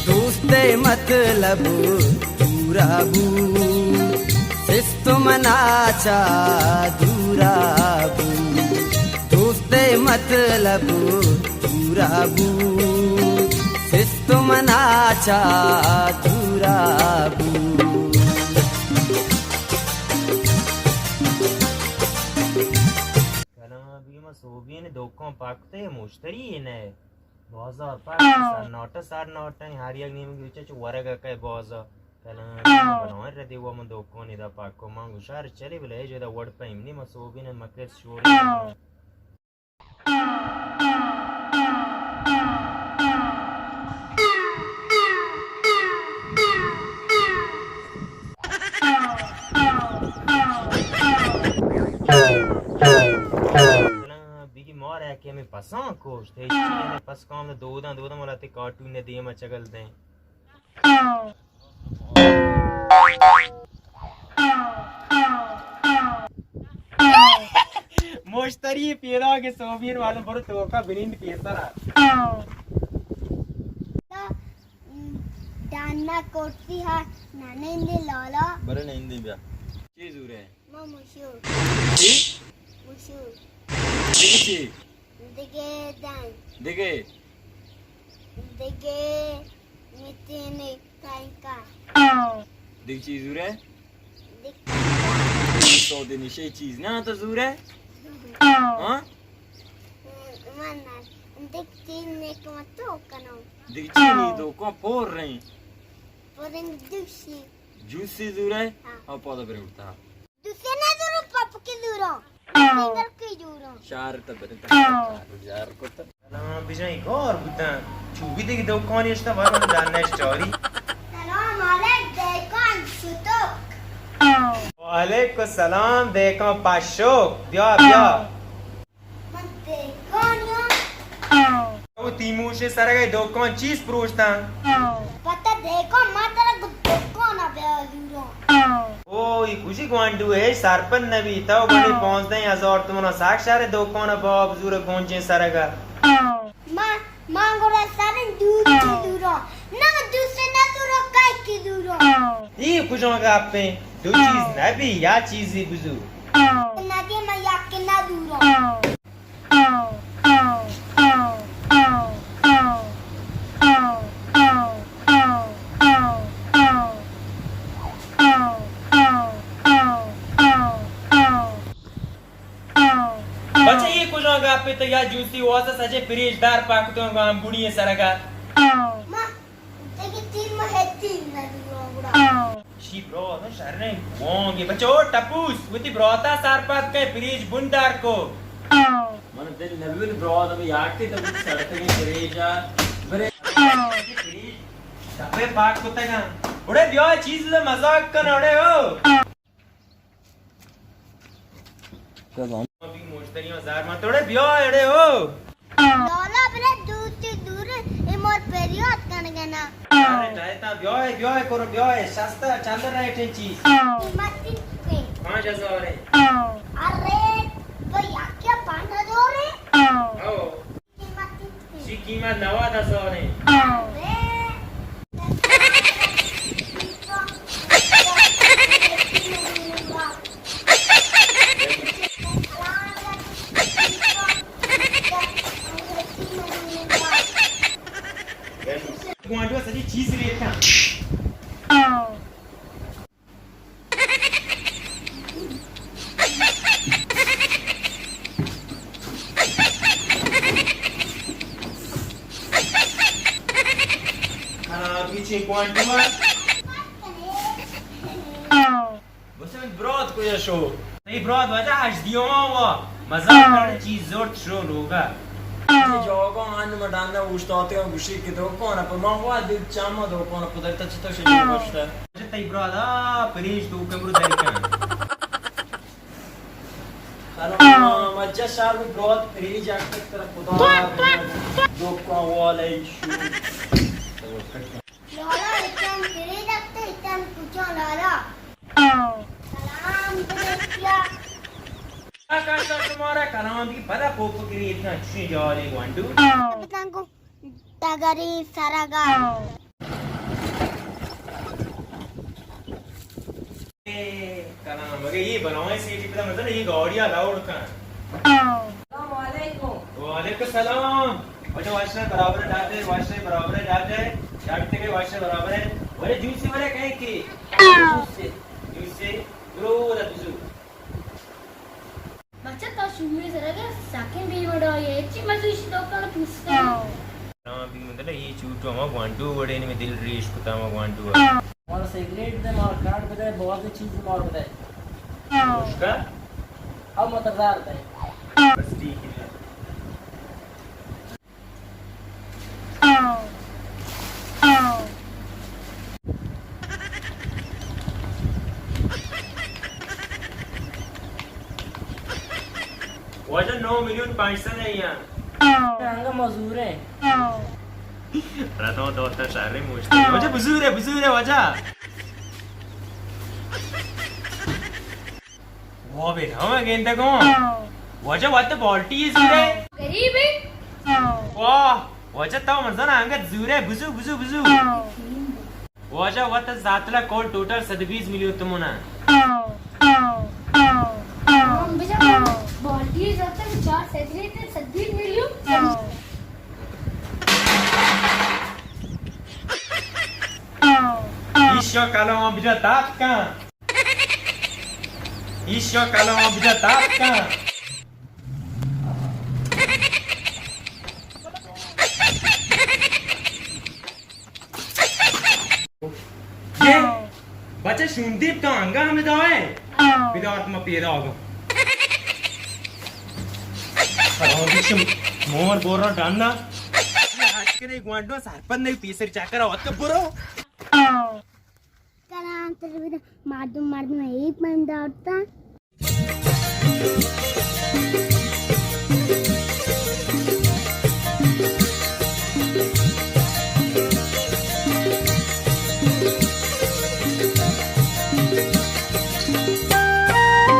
दोस्ते मतलब दूराबू सिस्त मनाचा दूराबू दोस्ते मतलब दूराबू सिस्त मनाचा दूराबू Kalabiğime soğuğunu dokkan paktı müşteri yine. Bazı paktı nota sar nota hariyak neyim geçe varaga kay bazı. Kalabiğime bana redi वो मन dokkan ida pakko mangu şar çeli bile je da word payim ni ma soğuğunu maket şuri. कि हमें पसंद कोश थे इसने पस काम ने दो मलाते कार्टून ने दिए मचा गलते हैं मुश्तरी पैदा के सोवियत वालों पर तो का बिनिंद पैसा डान्ना कोटी है नाने इंदे लाला बरे नहीं इंदे बिया चीज हो रहे मां मुशू देखी दिगे दान दिगे मितने काइका दिग चीज हो रहे दिग सौ दिन ये चीज ना तो जरूर है हाँ मन्ना दिग तीन ने को तो कनो दिग चीनी तो कौन पोर रहे पोरेंग दूसरी जूसी जरूर है और पौधा पर उठता दूसरे ना जरूर पाप के दूरो इधर के दूरो शार तबरे जार को तो सलाम बिजाई और बुता चुबी दे dokkan işte var mı जानना स्टोरी सलाम अलैकुम देखन सुतुक वालेकुम सलाम देखो पाशो ब्या मन देखन वो तीमूशे सारा गए dokkan चीज प्रोस्ता पता देखो मात्र देखो ना बेदूरो ओ ये खुशी ग्वांडू है सरपन नबी तो बड़े पहुंचते हैं हजार तुमनो साक्षारे dokkan बाप जूरे पहुंचे सारा का मां गोरा सारे दूर दूरो ना दूसरे ना दूरो काय की दूरो ये कुछों का आप पे दो चीज नबी या चीज ही बुजू नदी में या के ना दूरो बच्चे ये कुछ होगा आप पे तो या जूसी वासा सजे फ्रिजदार पाकते होगा हम बुढ़ी है सरगा मां देखी तीन में है तीन ना दूरो बुड़ा शी ब्रो तो शरने वोंगे बच्चो टपूस विति ब्रोता सारपात के फ्रिज बुंदार को मन दिल नबील ब्रॉड अभी याकती तब सड़क में फ्रिजा बरे फ्रिज तबे पाक होता है उड़े दियो चीज ले मजाक कर उड़े हो अभी मुश्तरी हजार में थोड़े बियो एड़े हो लोला बरे दूर से दूर ए मोर पेरियोत कन गना अरे टाइता बियो है करो बियो है सस्ता चल रहा है चीज मत के 5000 है अरे वो या क्या 5000 है ओ कीमत जी कीमत 9000 है अरे गुआंडो सजी चीज रेखा पीछे गुआंडो बस में ब्रॉड को ये शो नहीं ब्रॉड वजह आज दियो वो मजाक करने चीज जोर शो होगा Gioco hanno madonna ustate a uscire che do con per ma qua del chama do con poter tacita scendere questa tei brada please do kambru darikan Macam Sharmi broad free jacket terputar. Doko wala issue. Lola, ikan kiri dakte, ikan pucuk Lola. Salam Teresa. Kasa तुम्हारा कलाम की बड़ा Poopó के लिए इतना अच्छी जाले वांडू Ikan ko tagari saraga. कलाम मगर ये बनाओ ऐसे कि पता मतलब ये गौड़िया लाउड का वालेकुम सलाम अच्छा वाशर बराबर डालते के वाशर बराबर है अरे जूस से बड़े कहीं की जूस से ब्रो दा तुझू Macam tak shumir saraga sakin bhi bodoh ye. Cik masuk isi dokter pusta. हां भी मतलब ये चूटो हम वांडू बड़े ने में दिल रेश कुता हम वांडू और सिगरेट दे और कार्ड बताए बहुत सी चीज और बताए उसका अब मतदार बताए बस ठीक है वजन 9 मिलियन 500 है यहाँ रंगा मजदूर है रतों तो तो सारे मुश्किल वजह बुजुर्ग है वजह वो भी हम गेंद को वजह वाट बॉल्टी है जुरे Gariब है. वाह वजह तो मर्दाना अंगत जुरे बुजु वजह वाट जातला कॉल टोटल 27 मिलियन तुमना Bisa body zat tak 4 saturated 27 million. Isyo kalau mau bisa takkan Isyo kalau mau bisa takkan ये बच्चे सुनदीप तो अंगा हमें दो है विदाउट में पेरा होगा मोर बोरो डालना आज के नहीं गुआंडो सरपंच नहीं पीसर चाकर आवत के बुरो Sekarang terus madu madu ini pandai tak?